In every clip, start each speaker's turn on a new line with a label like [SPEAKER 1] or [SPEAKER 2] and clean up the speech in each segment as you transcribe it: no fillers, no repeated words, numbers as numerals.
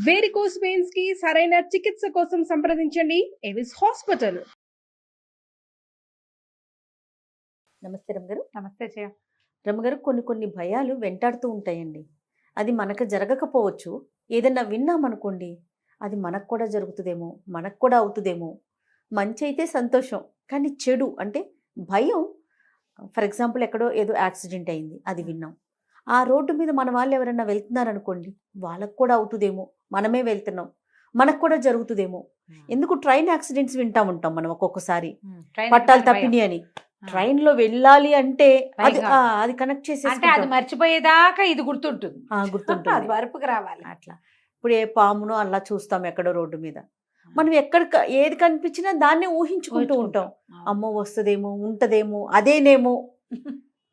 [SPEAKER 1] Varicose veins కి సరైన చికిత్స కోసం సంప్రదించండి ఎవిస్ హాస్పిటల్.
[SPEAKER 2] నమస్తే రమ్మగారు.
[SPEAKER 3] నమస్తే జయ.
[SPEAKER 2] రమ్మగారు, కొన్ని భయాలు వెంటాడుతూ ఉంటాయండి. అది మనకు జరగకపోవచ్చు. ఏదన్నా విన్నామనుకోండి, అది మనకు కూడా జరుగుతుందేమో, మనకు కూడా అవుతుందేమో. మంచి అయితే సంతోషం, కానీ చెడు అంటే భయం. ఫర్ ఎగ్జాంపుల్, ఎక్కడో ఏదో యాక్సిడెంట్ అయింది, అది విన్నాం. ఆ రోడ్డు మీద మన వాళ్ళు ఎవరైనా వెళ్తున్నారనుకోండి, వాళ్ళకు కూడా అవుతుందేమో, మనమే వెళ్తున్నాం, మనకు కూడా జరుగుతుందేమో. ఎందుకు ట్రైన్ యాక్సిడెంట్స్ వింటా ఉంటాం మనం ఒక్కొక్కసారి, పట్టాలు తప్పిని అని. ట్రైన్ లో వెళ్ళాలి అంటే అది కనెక్ట్ చేసేసి
[SPEAKER 3] అది మర్చిపోయేదాకా ఇది గుర్తుంటుంది.
[SPEAKER 2] గుర్తుంటుంది,
[SPEAKER 3] అది వరపుకి రావాలి.
[SPEAKER 2] అట్లా ఇప్పుడు ఏ పామును అలా చూస్తాం ఎక్కడో రోడ్డు మీద, మనం ఎక్కడ ఏది కనిపించినా దాన్ని ఊహించుకుంటూ ఉంటాం. అమ్మో వస్తుందేమో, ఉంటదేమో, అదేనేమో.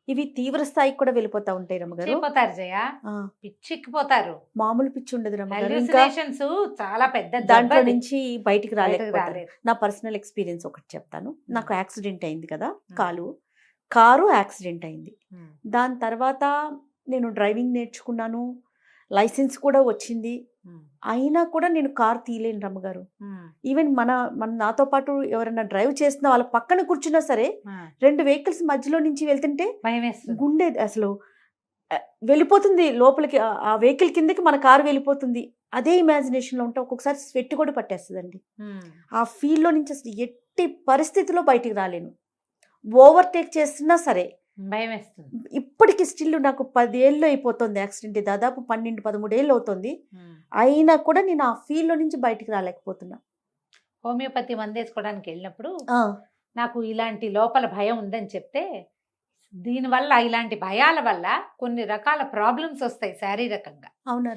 [SPEAKER 2] ఇవి తీవ్ర స్థాయికి కూడా వెళ్ళిపోతా ఉంటాయి రమ్మగారు.
[SPEAKER 3] జయ, పిచ్చిక్కిపోతారు.
[SPEAKER 2] మామూలు పిచ్చి ఉండదు రమ్మగారు,
[SPEAKER 3] చాలా పెద్ద.
[SPEAKER 2] దాంట్లో నుంచి బయటికి రాలేకపోతారు. నా పర్సనల్ ఎక్స్పీరియన్స్ ఒకటి చెప్తాను. నాకు యాక్సిడెంట్ అయింది కదా, కారు యాక్సిడెంట్ అయింది. దాని తర్వాత నేను డ్రైవింగ్ నేర్చుకున్నాను, లైసెన్స్ కూడా వచ్చింది. అయినా కూడా నేను కార్ తీయలేను రమ్మగారు. ఈవెన్ మన నాతో పాటు ఎవరైనా డ్రైవ్ చేస్తున్న వాళ్ళ పక్కన కూర్చున్నా సరే, 2 వెహికల్స్ మధ్యలో నుంచి వెళ్తుంటే గుండె అసలు వెళ్ళిపోతుంది లోపలికి, ఆ వెహికల్ కిందకి మన కారు వెళ్ళిపోతుంది. అదే ఇమాజినేషన్లో ఉంటే ఒక్కొక్కసారి స్వెట్ కూడా పట్టేస్తుందండి. ఆ ఫీల్డ్లో నుంచి అసలు ఎట్టి పరిస్థితిలో బయటికి రాలేను. ఓవర్టేక్ చేస్తున్నా సరే
[SPEAKER 3] భయం వేస్తుంది.
[SPEAKER 2] ఇప్పటికి స్టిల్ నాకు 10 ఏళ్ళు అయిపోతుంది యాక్సిడెంట్, దాదాపు 12-13 ఏళ్ళు అవుతుంది. అయినా కూడా నేను ఆ ఫీల్డ్లో నుంచి బయటికి రాలేకపోతున్నా.
[SPEAKER 3] హోమియోపతి మందేసుకోవడానికి వెళ్ళినప్పుడు నాకు ఇలాంటి లోపల భయం ఉందని చెప్తే, దీనివల్ల ఇలాంటి భయాల వల్ల కొన్ని రకాల ప్రాబ్లమ్స్ వస్తాయి శారీరకంగా.
[SPEAKER 2] అవునా?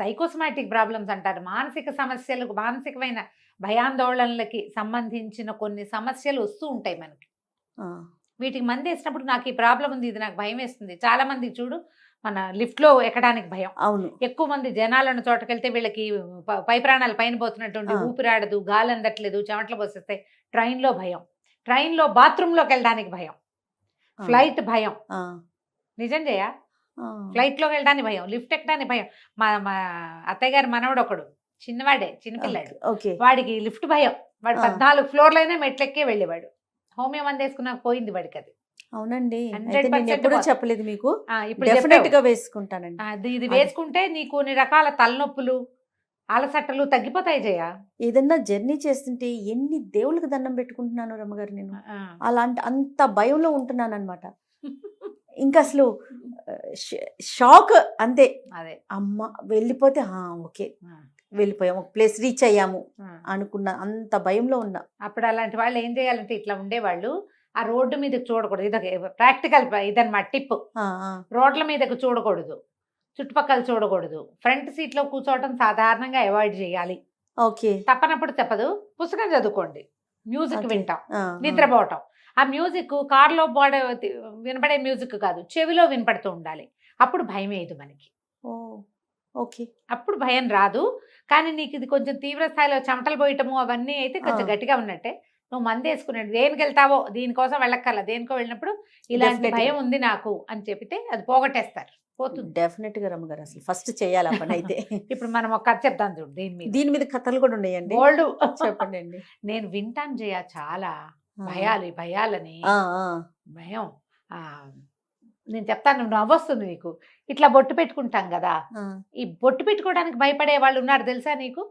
[SPEAKER 3] సైకోసమాటిక్ ప్రాబ్లమ్స్ అంటారు. మానసిక సమస్యలకు, మానసికమైన భయాందోళనలకి సంబంధించిన కొన్ని సమస్యలు వస్తూ ఉంటాయి మనకి. వీటికి మంది వేసినప్పుడు నాకు ఈ ప్రాబ్లం ఉంది, ఇది నాకు భయం వేస్తుంది. చాలా మంది చూడు, మన లిఫ్ట్ లో ఎక్కడానికి భయం.
[SPEAKER 2] అవును,
[SPEAKER 3] ఎక్కువ మంది జనాలను చోటకెళ్తే వీళ్ళకి పై ప్రాణాలు పైన పోతున్నటువంటి, ఊపిరాడదు, గాలి అందట్లేదు, చెమటలు పోసేస్తాయి. ట్రైన్ లో భయం, ట్రైన్ లో బాత్రూమ్ లోకి వెళ్ళడానికి భయం, ఫ్లైట్ భయం. నిజం చేయ, ఫ్లైట్ లోకి వెళ్ళడానికి భయం, లిఫ్ట్ ఎక్కడానికి భయం. మా అత్తయ్య గారి మనవడు ఒకడు, చిన్నవాడే, చిన్నపిల్లాడు, వాడికి లిఫ్ట్ భయం. వాడు 14 ఫ్లోర్లైనా మెట్లెక్కే వెళ్ళేవాడు. హోమియో మంది వేసుకున్నాక పోయింది వాడికి అది.
[SPEAKER 2] అవునండి, ఎప్పుడూ చెప్పలేదు మీకు. వేసుకుంటానండి.
[SPEAKER 3] ఇది వేసుకుంటే నీకు కొన్ని రకాల తలనొప్పులు, అలసట్టలు తగ్గిపోతాయి జయ.
[SPEAKER 2] ఏదన్నా జర్నీ చేస్తుంటే ఎన్ని దేవుళ్ళకి దండం పెట్టుకుంటున్నాను రమ్మగారు నేను. అలాంటి అంత భయంలో ఉంటున్నాను అనమాట. ఇంకా అసలు షాక్ అంతే.
[SPEAKER 3] అదే,
[SPEAKER 2] అమ్మ వెళ్ళిపోతే ఓకే వెళ్ళిపోయాం, ఒక ప్లేస్ రీచ్ అయ్యాము అనుకున్నా, అంత భయంలో ఉన్నా.
[SPEAKER 3] అప్పుడు అలాంటి వాళ్ళు ఏం చేయాలంటే, ఇట్లా ఉండేవాళ్ళు ఆ రోడ్డు మీదకి చూడకూడదు. ఇది ప్రాక్టికల్ ఇదన్నమాట టిప్. రోడ్ల మీదకు చూడకూడదు, చుట్టుపక్కల చూడకూడదు, ఫ్రంట్ సీట్ లో కూర్చోవటం సాధారణంగా అవాయిడ్ చేయాలి.
[SPEAKER 2] ఓకే,
[SPEAKER 3] తప్పనప్పుడు తప్పదు, పుస్తకం చదువుకోండి, మ్యూజిక్ వింటాం, నిద్రపోవటం. ఆ మ్యూజిక్ కారులో వినపడే మ్యూజిక్ కాదు, చెవిలో వినపడుతూ ఉండాలి. అప్పుడు భయం వేయదు మనకి.
[SPEAKER 2] ఓకే,
[SPEAKER 3] అప్పుడు భయం రాదు. కానీ నీకు ఇది కొంచెం తీవ్ర స్థాయిలో చెమటలు పోయటము అవన్నీ అయితే కొంచెం గట్టిగా ఉన్నట్టే. నువ్వు మంది వేసుకున్నాడు, దేనికి వెళ్తావో దీనికోసం వెళ్ళక్కర్లా, దేనికో వెళ్ళినప్పుడు ఇలాంటి భయం ఉంది నాకు అని చెప్తే అది పోగొట్టేస్తారు, పోతుంది.
[SPEAKER 2] డెఫినెట్ గా రమ్మగారు, అసలు ఫస్ట్ చేయాలి ఆ పని అయితే.
[SPEAKER 3] ఇప్పుడు మనం ఒక కథ చెప్తాం చూడు, దీని మీద
[SPEAKER 2] కథలు కూడా ఉన్నాయండి.
[SPEAKER 3] ఓల్డ్
[SPEAKER 2] చెప్పండి అండి.
[SPEAKER 3] నేను వింటాను జయ, చాలా భయాలని భయం. నేను చెప్తాను, నువ్వు నవ్వొస్తుంది నీకు. ఇట్లా బొట్టు పెట్టుకుంటాం కదా, ఈ బొట్టు పెట్టుకోవడానికి భయపడే వాళ్ళు ఉన్నారు తెలుసా నీకు?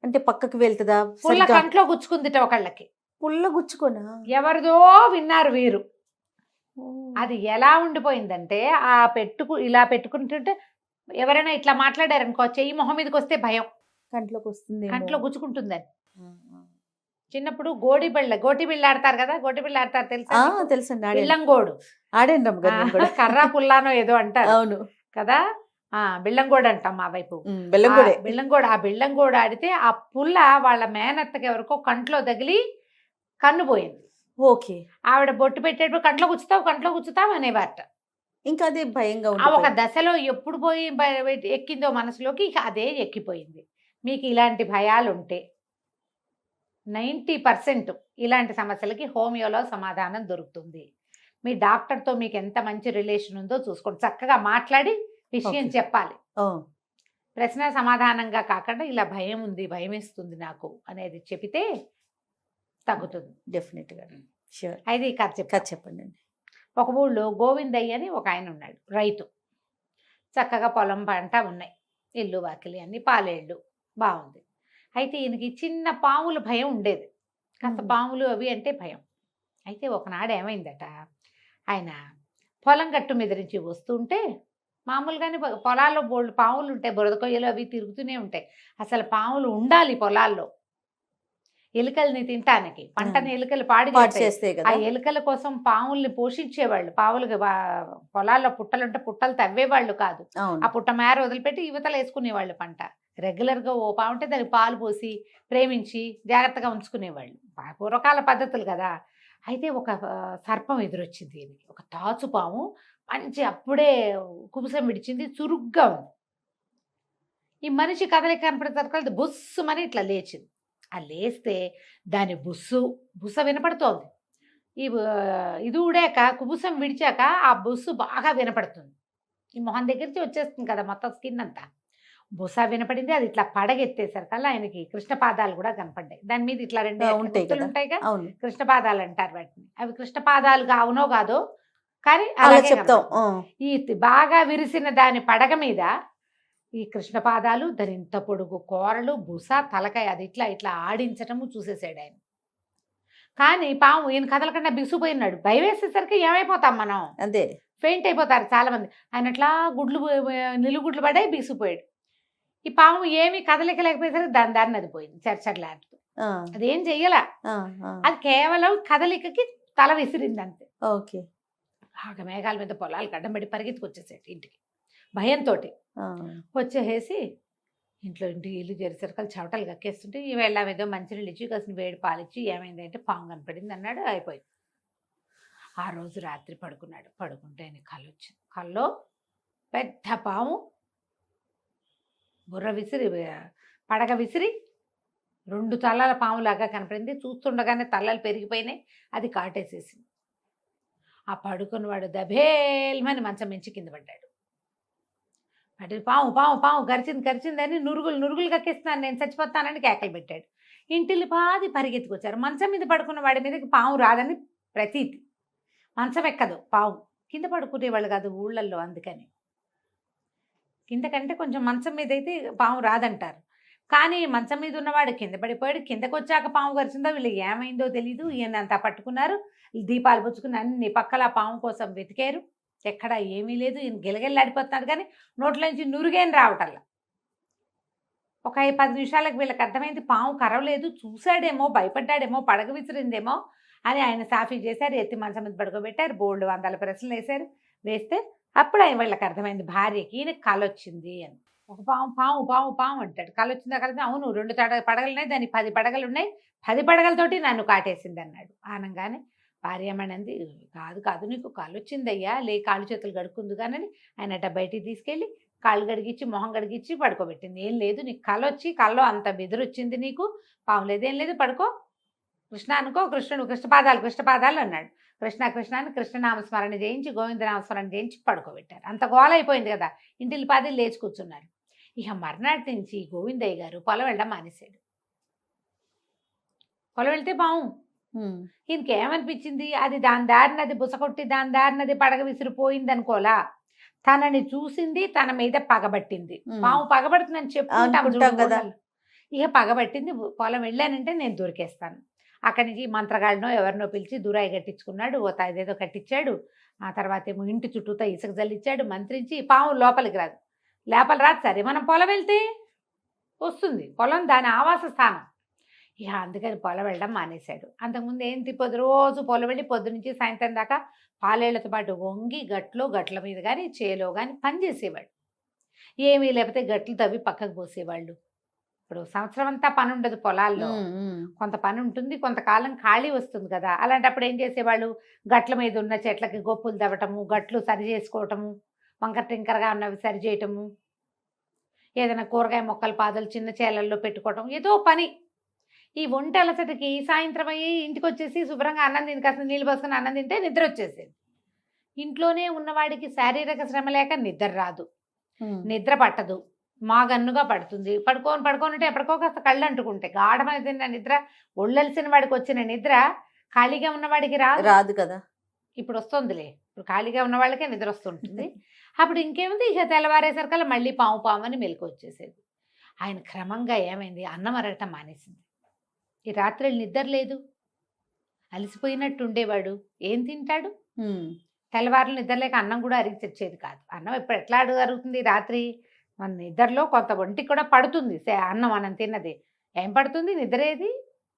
[SPEAKER 2] అంటే పక్కకు వెళ్తుందా,
[SPEAKER 3] పుల్ల కంట్లో గుచ్చుకుందిట ఒకళ్ళకి.
[SPEAKER 2] పుల్ల గుచ్చుకోనా?
[SPEAKER 3] ఎవరిదో విన్నారు వీరు. అది ఎలా ఉండిపోయిందంటే, ఇలా పెట్టుకుంటుంటే ఎవరైనా ఇట్లా మాట్లాడారనుకో, చెయ్యి మొహం మీదకి వస్తే భయం,
[SPEAKER 2] కంట్లోకి వస్తుంది,
[SPEAKER 3] కంట్లో గుచ్చుకుంటుందని. చిన్నప్పుడు గోటి బిళ్ళ ఆడతారు కదా, గోటి బిళ్ళ ఆడతారు తెలుసా?
[SPEAKER 2] తెలుసండి,
[SPEAKER 3] బిల్లంగోడు
[SPEAKER 2] ఆడండి.
[SPEAKER 3] కర్రా పుల్లానో ఏదో అంటారు.
[SPEAKER 2] అవును
[SPEAKER 3] కదా, బిల్లంగోడు అంటాం మా వైపు. బిల్లంగోడు. ఆ బిల్లంగోడు ఆడితే ఆ పుల్ల వాళ్ళ మేనత్తకి ఎవరికో కంట్లో తగిలి కన్ను పోయింది.
[SPEAKER 2] ఓకే,
[SPEAKER 3] ఆవిడ బొట్టు పెట్టేటప్పుడు కంట్లో గుచ్చుతావు అనేవారట.
[SPEAKER 2] ఇంకా అదే భయంగా
[SPEAKER 3] ఒక దశలో ఎప్పుడు పోయి ఎక్కిందో మనసులోకి, ఇక అదే ఎక్కిపోయింది. మీకు ఇలాంటి భయాలు ఉంటే 90% ఇలాంటి సమస్యలకి హోమియోలో సమాధానం దొరుకుతుంది. మీ డాక్టర్తో మీకు ఎంత మంచి రిలేషన్ ఉందో చూసుకోండి, చక్కగా మాట్లాడి విషయం చెప్పాలి. ప్రశ్న సమాధానంగా కాకుండా ఇలా భయం ఉంది, భయం వేస్తుంది నాకు అనేది చెబితే తగ్గుతుంది.
[SPEAKER 2] డెఫినెట్గా ష్యూర్.
[SPEAKER 3] అయితే ఈ కథ
[SPEAKER 2] కథ చెప్పండి అండి.
[SPEAKER 3] ఒక ఊళ్ళో గోవిందయ్య అని ఒక ఆయన ఉన్నాడు, రైతు. చక్కగా పొలం పంట ఉన్నాయి, ఇల్లు వాకిలి అన్ని పాలేళ్ళు, బాగుంది. అయితే ఈయనకి చిన్న పాముల భయం ఉండేది, కాస్త పాములు అవి అంటే భయం. అయితే ఒకనాడు ఏమైందట, ఆయన పొలం గట్టు మీద నుంచి వస్తుంటే మామూలుగానే పొలాల్లో బోళ్ళు పాములు ఉంటాయి, బురద కొయ్యలు అవి తిరుగుతూనే ఉంటాయి. అసలు పాములు ఉండాలి పొలాల్లో ఎలుకల్ని తినటానికి, పంటని ఎలుకలు పాడు
[SPEAKER 2] చేస్తే
[SPEAKER 3] ఆ ఎలుకల కోసం పాముల్ని పోషించేవాళ్ళు. పాములకి పొలాల్లో పుట్టలుంటే పుట్టలు తవ్వేవాళ్ళు కాదు, ఆ పుట్ట మేర వదిలిపెట్టి యువతలు వేసుకునేవాళ్ళు పంట. రెగ్యులర్గా ఓ పాము ఉంటే దానికి పాలు పోసి ప్రేమించి జాగ్రత్తగా ఉంచుకునేవాళ్ళు, పూర్వకాల పద్ధతులు కదా. అయితే ఒక సర్పం ఎదురొచ్చింది దీనికి, ఒక తాచు పాము, మంచి అప్పుడే కుబుసం విడిచింది, చురుగ్గా ఉంది. ఈ మనిషి కదలిక కనపడేసరికి బుస్సుమని ఇట్లా లేచింది. ఆ లేస్తే దాని బుస్స వినపడుతోంది. ఇది ఊడాక కుబుసం విడిచాక ఆ బుస్సు బాగా వినపడుతుంది, ఈ మొహం దగ్గరికి వచ్చేస్తుంది కదా మొత్తం స్కిన్ అంతా. బుస వినపడింది, అది ఇట్లా పడగెత్తేసరికల్లా ఆయనకి కృష్ణపాదాలు కూడా కనపడ్డాయి. దాని మీద ఇట్లా రెండు ఉంటాయిగా, కృష్ణపాదాలు అంటారు వాటిని. అవి కృష్ణపాదాలు అవునో కాదో కానీ అలా చెప్తాం. ఈ బాగా విరిసిన దాని పడగ మీద ఈ కృష్ణపాదాలు, దాని ఇంత పొడుగు కూరలు, బుస, తలకాయ, అది ఇట్లా ఇట్లా ఆడించటము చూసేసాడు ఆయన. కానీ పాము ఈయన కదలకుండా బిగుసిపోయినాడు. భయం వేసేసరికి ఏమైపోతాం మనం, అదే ఫెయింట్ అయిపోతారు చాలా మంది. ఆయన అట్లా నిలుగుడ్లు పడ్డాయి, బిగుసిపోయాడు. ఈ పాము ఏమి కదలిక లేకపోయేసరికి దాని దారిని అది పోయింది చర్చట్లాడుతూ. అదేం చెయ్యాల, అది కేవలం కదలికకి తల విసిరింది అంతే.
[SPEAKER 2] ఓకే.
[SPEAKER 3] బాగా మేఘాల మీద పొలాలు అడ్డం పెట్టి పరిగెత్తుకొచ్చేసాడు ఇంటికి భయంతో. వచ్చేసి ఇంటికి ఇల్లు జరిసరికలు చవటలు కక్కేస్తుంటే ఈ వేళ ఏదో మంచినీళ్ళు ఇచ్చి కాసిన వేడి పాలిచ్చి ఏమైంది అంటే పాము కనపడింది అన్నాడు, అయిపోయింది. ఆ రోజు రాత్రి పడుకున్నాడు. పడుకుంటే ఆయన కళ్ళు వచ్చింది. కల్లో పెద్ద పాము బుర్ర విసిరి పడగ విసిరి 2 తలల పాములాగా కనపడింది. చూస్తుండగానే తలలు పెరిగిపోయినాయి, అది కాటేసేసింది. ఆ పడుకున్నవాడు దభేల్మని మంచం మించి కింద పడ్డాడు. అంటే పాము పాము పాము గరిచిందని నురుగులు కక్కిస్తున్నాను, నేను చచ్చిపోతానని కేకలు పెట్టాడు. ఇంటిల్లి పాది పరిగెత్తుకొచ్చారు. మంచం మీద పడుకున్న వాడి మీదకి పాము రాదని ప్రతీతి. మంచం ఎక్కదు పాము, కింద పడుకునేవాళ్ళు కాదు ఊళ్ళల్లో, అందుకని కింద కంటే కొంచెం మంచం మీద అయితే పాము రాదంటారు. కానీ మంచం మీద ఉన్నవాడు కింద పడిపోయాడు. కిందకు వచ్చాక పాము గరిచిందో వీళ్ళు ఏమైందో తెలీదు. ఈయన అంతా పట్టుకున్నారు, దీపాలు పుచ్చుకుని అన్ని పక్కల పాము కోసం వెతికారు, ఎక్కడ ఏమీ లేదు. ఈయన గిలగిల్లాడిపోతున్నాడు కానీ నోట్లోంచి నురుగేం రావటల్లా. ఒక 10 నిమిషాలకు వీళ్ళకి అర్థమైంది పాము కరవలేదు, చూశాడేమో, భయపడ్డాడేమో, పడగ విసిరిందేమో అని ఆయన సాఫీ చేశారు. ఎత్తి మంచం మీద పడుకోబెట్టారు, బోల్డ్ 100 ప్రశ్నలు వేస్తే అప్పుడు ఆయన వీళ్ళకి అర్థమైంది భార్యకి ఈయన కళ వచ్చింది అని. ఒక పాము పాము పాము పాము అంటాడు, కళ వచ్చిందా కలిసి అవును 2 పడగలు ఉన్నాయి, దానికి 10 పడగలు ఉన్నాయి, 10 పడగలతోటి నన్ను కాటేసింది అన్నాడు. ఆనంగానే భార్యమనంది, కాదు నీకు కాళ్ళు వచ్చిందయ్యా, కాళ్ళు చేతులు గడుకుంది కానీ ఆయన బయటికి తీసుకెళ్ళి కాళ్ళు గడిగిచ్చి మొహం గడిగిచ్చి పడుకోబెట్టింది. ఏం లేదు, నీకు కళ వచ్చి కళ్ళలో అంత బెదిరొచ్చింది, నీకు పాము లేదేం లేదు, పడుకో, కృష్ణ అనుకో, కృష్ణపాదాలు అన్నాడు. కృష్ణ అని కృష్ణనామస్మరణ చేయించి గోవిందనామస్మరణ చేయించి పడుకోబెట్టారు. అంత గోల అయిపోయింది కదా, ఇంటిల్లి పాది లేచి కూర్చున్నారు. ఇక మర్నాటి నుంచి గోవిందయ్య గారు పొలం వెళ్ళడం మానేశాడు. పొలం వెళ్తే పాము, ఈయనకి ఏమనిపించింది, అది దాని దారిన అది బుసకొట్టి దాని దారిన అది పడగ విసిరిపోయింది అనుకోలా, తనని చూసింది, తన మీద పగబట్టింది. పాము పగబడుతుందని చెప్పుకుంటాం కదా, ఇక పగబట్టింది. పొలం వెళ్ళానంటే నేను దొరికేస్తాను. అక్కడి నుంచి మంత్రగాళ్ళనో ఎవరినో పిలిచి దూరాయి కట్టించుకున్నాడు, అదేదో కట్టించాడు. ఆ తర్వాత ఏమో ఇంటి చుట్టూతో ఇసుక జల్లిచ్చాడు, మంత్రించి పాము లోపలికి రాదు. లోపల రాదు, సరే మనం పొలం వెళ్తే వస్తుంది, పొలం దాని ఆవాస స్థానం. ఇక అందుకని పొలం వెళ్ళడం మానేశాడు. అంతకుముందు ఏంటి, రోజు పొలం వెళ్ళి పొద్దు నుంచి సాయంత్రం దాకా పాలేళ్లతో పాటు వంగి గట్ల మీద కానీ చేలో కానీ పని చేసేవాడు. ఏమీ లేకపోతే గట్లు తవ్వి పక్కకు పోసేవాళ్ళు. ఇప్పుడు సంవత్సరం అంతా పని ఉండదు పొలాల్లో, కొంత పని ఉంటుంది, కొంతకాలం ఖాళీ వస్తుంది కదా. అలాంటప్పుడు ఏం చేసేవాళ్ళు, గట్ల మీద ఉన్న చెట్లకి గొప్పులు తవ్వటము, గట్లు సరి చేసుకోవటము, వంకర టింకరగా ఉన్నవి సరి చేయటము, ఏదైనా కూరగాయ మొక్కల పాదలు చిన్న చేలల్లో పెట్టుకోవటం, ఏదో పని. ఈ ఒంటి అలసటకి సాయంత్రం అయ్యి ఇంటికి వచ్చేసి శుభ్రంగా అన్నం తిని కాస్త నీళ్ళు పోసుకొని అన్నం తింటే నిద్ర వచ్చేసేది. ఇంట్లోనే ఉన్నవాడికి శారీరక శ్రమ లేక నిద్ర రాదు, నిద్ర పట్టదు, మాగన్నుగా పడుతుంది. పడుకోనంటే ఎప్పటికో కాస్త కళ్ళు అంటుకుంటాయి. గాఢమైన నిద్ర, ఒళ్ళలిసిన వాడికి వచ్చిన నిద్ర ఖాళీగా ఉన్నవాడికి రాదు.
[SPEAKER 2] రాదు కదా.
[SPEAKER 3] ఇప్పుడు వస్తుందిలే. ఇప్పుడు ఖాళీగా ఉన్న వాళ్ళకే నిద్ర వస్తుంటుంది. అప్పుడు ఇంకేముంది, ఇక తెల్లవారేసరికల్లా మళ్ళీ పాము పాము అని మెలకు వచ్చేసేది. ఆయన క్రమంగా ఏమైంది, అన్నం అరగటం మానేసింది. ఈ రాత్రి నిద్ర లేదు, అలసిపోయినట్టు ఉండేవాడు. ఏం తింటాడు? తెల్లవారులు నిద్రలేక అన్నం కూడా అరిగి తెచ్చేది కాదు. అన్నం ఇప్పుడు ఎట్లా అరుగుతుంది రాత్రి? మన నిద్రలో కొంత ఒంటికి కూడా పడుతుంది అన్నం మనం తిన్నది. ఏం పడుతుంది నిద్రేది?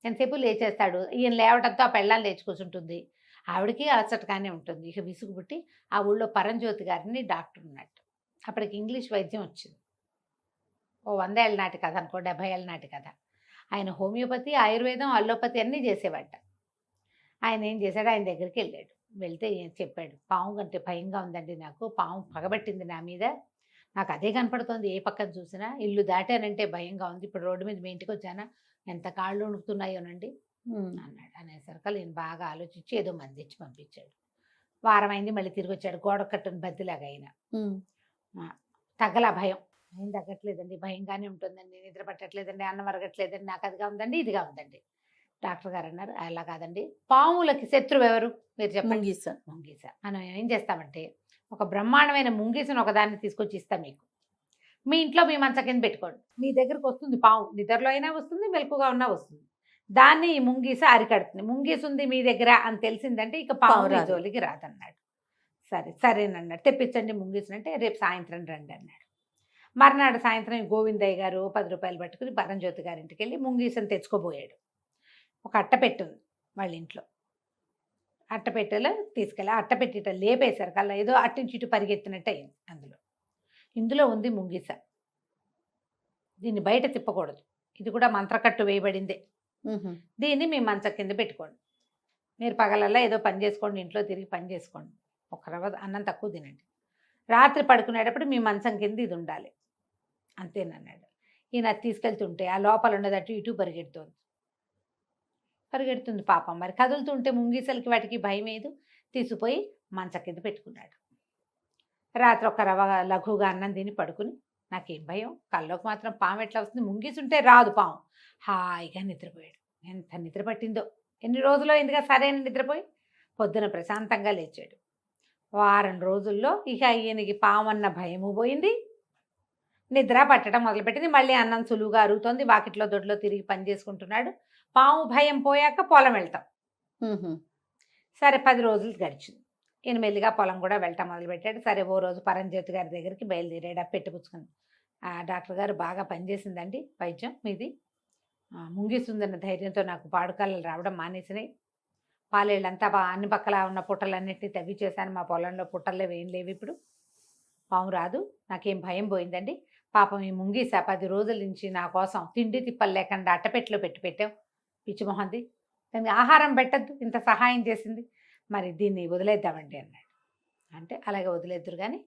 [SPEAKER 3] ఎంతసేపు లేచేస్తాడు. ఈయన లేవటంతో ఆ పెళ్ళాలు లేచి కూర్చుంటుంది. ఆవిడకి అలసటగానే ఉంటుంది. ఇక విసుగు పుట్టి ఆ ఊళ్ళో పరంజ్యోతి గారిని డాక్టర్ ఉన్నట్టు. అప్పటికి ఇంగ్లీష్ వైద్యం వచ్చింది. ఓ 100 ఏళ్ళ నాటి కథ అనుకో, 70 ఏళ్ళ నాటి కథ. ఆయన హోమియోపతి, ఆయుర్వేదం, అల్లోపతి అన్నీ చేసేవాట. ఆయన ఏం చేశాడు, ఆయన దగ్గరికి వెళ్ళాడు. వెళ్తే చెప్పాడు, పాము కంటే భయంగా ఉందండి నాకు, పాము పగబట్టింది నా మీద, నాకు అదే కనపడుతోంది ఏ పక్కన చూసినా, ఇల్లు దాటానంటే భయంగా ఉంది, ఇప్పుడు రోడ్డు మీద మీ ఇంటికి వచ్చానా ఎంత కాళ్ళు వణుకుతున్నాయోనండి అన్నాడు. అనేసరికి నేను బాగా ఆలోచించి ఏదో మంది ఇచ్చి పంపించాడు. వారం అయింది, మళ్ళీ తిరిగి వచ్చాడు. గోడ కట్టుని బద్దిలాగా అయినా తగ్గలా భయం. ఏం తగ్గట్లేదండి, భయంగానే ఉంటుందండి, నిద్ర పట్టట్లేదండి, అన్నం అరగట్లేదండి, నాకు అదిగా ఉందండి, ఇదిగా ఉందండి. డాక్టర్ గారు అన్నారు, అలా కాదండి, పాములకి శత్రువు ఎవరు మీరు చెప్పండి. ముంగీస. మనం ఏం చేస్తామంటే ఒక బ్రహ్మాండమైన ముంగీసను ఒకదాన్ని తీసుకొచ్చి ఇస్తాం మీకు. మీ ఇంట్లో మీ మంచం కింద పెట్టుకోండి. మీ దగ్గరకు వస్తుంది పాము, నిద్రలో అయినా వస్తుంది, మెలకుగా ఉన్నా వస్తుంది. దాన్ని ఈ ముంగీస అరికడుతుంది. ముంగీస ఉంది మీ దగ్గర అని తెలిసిందంటే ఇక పాము జోలికి రాదన్నాడు. సరేనన్నాడు. తెప్పించండి ముంగీసనంటే రేపు సాయంత్రం రండి అన్నాడు. మర్నాడు సాయంత్రం గోవిందయ్య గారు 10 రూపాయలు పట్టుకుని పరంజ్యోతి గారింటికి వెళ్ళి ముంగీసను తెచ్చుకోబోయాడు. ఒక అట్టపెట్టి ఉంది వాళ్ళ ఇంట్లో. అట్టపెట్టెలో తీసుకెళ్ళి అట్టపెట్టిట లేపేశారు. కల్లా ఏదో అట్టించి ఇటు పరిగెత్తినట్టు అయింది. ఇందులో ఉంది ముంగీస, దీన్ని బయట తిప్పకూడదు, ఇది కూడా మంత్రకట్టు వేయబడిందే, దీన్ని మీ మంచం కింద పెట్టుకోండి, మీరు పగలల్లా ఏదో పని చేసుకోండి, ఇంట్లో తిరిగి పని చేసుకోండి, ఒక రవ్వ అన్నం తక్కువ తినండి, రాత్రి పడుకునేటప్పుడు మీ మంచం కింద ఇది ఉండాలి అంతేనన్నాడు. ఈయన తీసుకెళ్తుంటే ఆ లోపల ఉన్నదట్టు ఇటు పరిగెడుతుంది పాపం. మరి కదులుతుంటే ముంగీసలకి వాటికి భయం ఏదు, తీసుకుపోయి మంచం కింద పెట్టుకున్నాడు. రాత్రి ఒక రవ్వ లఘువుగా అన్నం తిని పడుకుని, నాకేం భయం, కల్లోకి మాత్రం పాము ఎట్లా వస్తుంది, ముంగీసుంటే రాదు పాము, హాయిగా నిద్రపోయాడు. ఎంత నిద్ర పట్టిందో, ఎన్ని రోజులు అయిందిగా సరైన నిద్రపోయి. పొద్దున ప్రశాంతంగా లేచాడు. వారం రోజుల్లో ఇక ఈయనకి పాము అన్న భయము పోయింది, నిద్ర పట్టడం మొదలుపెట్టింది. మళ్ళీ అన్నం సులువుగా అరుగుతోంది, వాకిట్లో దొడ్లో తిరిగి పని చేసుకుంటున్నాడు. పాము భయం పోయాక పొలం వెళ్తాం. సరే 10 రోజులు గడిచింది. ఈయన మెల్లిగా పొలం కూడా వెళ్ళటం మొదలుపెట్టాడు. సరే ఓ రోజు పరంజ్యోతి గారి దగ్గరికి బయలుదేరాడు. పెట్టిపుచ్చుకుని, డాక్టర్ గారు బాగా పనిచేసిందండి వైద్యం మీది, ముంగిస్తుందన్న ధైర్యంతో నాకు పాడుకాలు రావడం మానేసినాయి, పాలేళ్ళంతా అన్ని పక్కల ఉన్న పుట్టలన్నింటినీ తవ్వి చేశాను, మా పొలంలో పుట్టల్లో ఏం లేవు, ఇప్పుడు పాము రాదు, నాకేం భయం పోయిందండి. పాపం ఈ ముంగీస 10 రోజుల నుంచి నా కోసం తిండి తిప్పలు లేకుండా అట్టపెట్టెలో పెట్టావు, పిచ్చిమొహంది, దానికి ఆహారం పెట్టద్దు, ఇంత సహాయం చేసింది, మరి దీన్ని వదిలేద్దామండి అన్నాడు. అంటే అలాగే వదిలేద్దురు కానీ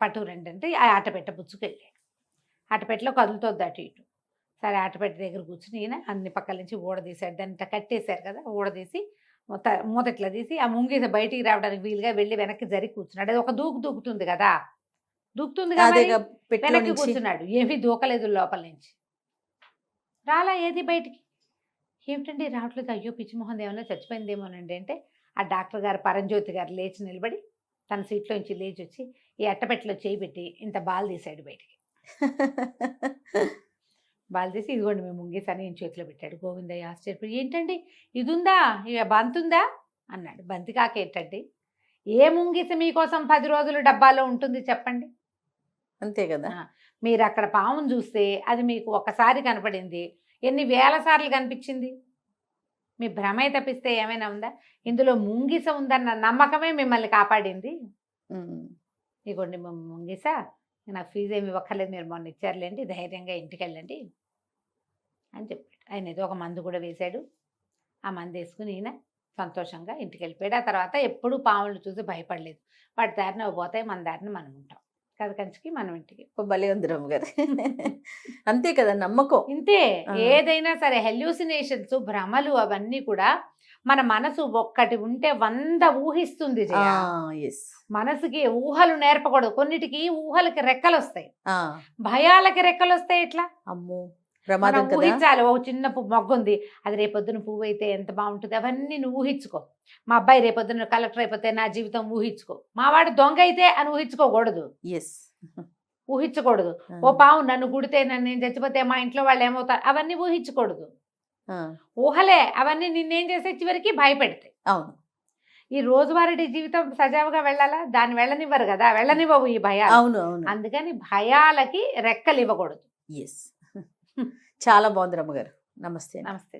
[SPEAKER 3] పట్టు రండి అంటే ఆ ఆటపెట్ట పుచ్చుకెళ్ళాడు. ఆటపెట్టలో కదులుతోద్ది అటు ఇటు. సరే ఆటపెట్ట దగ్గర కూర్చుని ఈయన అన్ని పక్కల నుంచి ఊడదీశాడు. దాన్ని ఇట్లా కట్టేశారు కదా, ఊడదీసి మూత ఇట్లా తీసి ఆ ముంగీస బయటికి రావడానికి వీలుగా వెళ్ళి వెనక్కి జరిగి కూర్చున్నాడు. అది ఒక దూకుతుంది కదా, దూకుతుంది కదా, వెనక్కి కూర్చున్నాడు. ఏమీ దూకలేదు లోపల నుంచి, రాలా ఏది బయటికి. ఏమిటండి రావట్లేదు, అయ్యో పిచ్చిమోహన్ ఏమన్నా చచ్చిపోయిందేమోనండి అంటే ఆ డాక్టర్ గారు పరంజ్యోతి గారు లేచి నిలబడి తన సీట్లో నుంచి లేచి వచ్చి ఈ అట్టపెట్టెలో చేయి పెట్టి ఇంత బాల్ తీశాడు బయటికి. బాల్ తీసి ఇదిగోండి మీ ముంగీస అని ఈయన చేతిలో పెట్టాడు. గోవిందయ్య ఆశ్చర్యపోయి, ఏంటండి ఇది ఉందా, ఇక బంతుందా అన్నాడు. బంతి కాక ఏంటండి, ఏ ముంగీస మీకోసం 10 రోజులు డబ్బాలో ఉంటుంది చెప్పండి,
[SPEAKER 2] అంతే కదా.
[SPEAKER 3] మీరు అక్కడ పామును చూస్తే అది మీకు ఒకసారి కనపడింది, ఎన్ని వేల సార్లు కనిపించింది, మీ భ్రమే తప్పిస్తే ఏమైనా ఉందా, ఇందులో ముంగీస ఉందన్న నమ్మకమే మిమ్మల్ని కాపాడింది. ఇగోండి ముంగీస, నాకు ఫీజు ఏమి ఇవ్వక్కర్లేదు, మీరు మొన్న ఇచ్చారులేండి, ధైర్యంగా ఇంటికి వెళ్ళండి అని చెప్పాడు. ఆయన ఏదో ఒక మందు కూడా వేశాడు. ఆ మందు వేసుకుని ఈయన సంతోషంగా ఇంటికి వెళ్ళిపోయాడు. ఆ తర్వాత ఎప్పుడూ పాములు చూసి భయపడలేదు. వాటి దారిన పోతాయి, మన దారిన మనం ఉంటాం. కథ కంచికి మనం ఇంటికి.
[SPEAKER 2] భలే ఉంది రమ్మ గారు. అంతే కదా, నమ్మకం.
[SPEAKER 3] ఇంతే, ఏదైనా సరే హెల్యూసినేషన్స్, భ్రమలు అవన్నీ కూడా మన మనసు ఒక్కటి ఉంటే 100 ఊహిస్తుంది జయ.
[SPEAKER 2] ఎస్.
[SPEAKER 3] మనసుకి ఊహలు నేర్పకూడదు. కొన్నిటికి ఊహలకి రెక్కలు వస్తాయి, భయాలకి రెక్కలు వస్తాయి. ఎట్లా?
[SPEAKER 2] అమ్మో
[SPEAKER 3] మనం
[SPEAKER 2] ప్రమాదం కదా.
[SPEAKER 3] ఊహించాలి. ఓ చిన్న మొగ్గు ఉంది, అది రేపొద్దున పువ్వు అయితే ఎంత బాగుంటుంది, అవన్నీ నువ్వు ఊహించుకో. మా అబ్బాయి రేపొద్దున కలెక్టర్ అయిపోతే నా జీవితం ఊహించుకో. మా వాడు దొంగ అయితే అని ఊహించుకోకూడదు,
[SPEAKER 2] ఎస్.
[SPEAKER 3] ఊహించకూడదు. ఓ పావు నన్ను గుడితే నేను చచ్చిపోతే మా ఇంట్లో వాళ్ళు ఏమవుతారు, అవన్నీ ఊహించకూడదు. ఊహలే అవన్నీ నిన్నేం చేసే చివరికి భయపెడతాయి.
[SPEAKER 2] అవును.
[SPEAKER 3] ఈ రోజువారీ జీవితం సజావుగా వెళ్ళాలా, దాన్ని వెళ్ళనివ్వరు కదా, వెళ్ళనివ్వవు ఈ భయాలు.
[SPEAKER 2] అవును అవును.
[SPEAKER 3] అందుకని భయాలకి రెక్కలు ఇవ్వకూడదు.
[SPEAKER 2] ఎస్. చాలా బాగుంది రమ్మగారు. నమస్తే.
[SPEAKER 3] నమస్తే.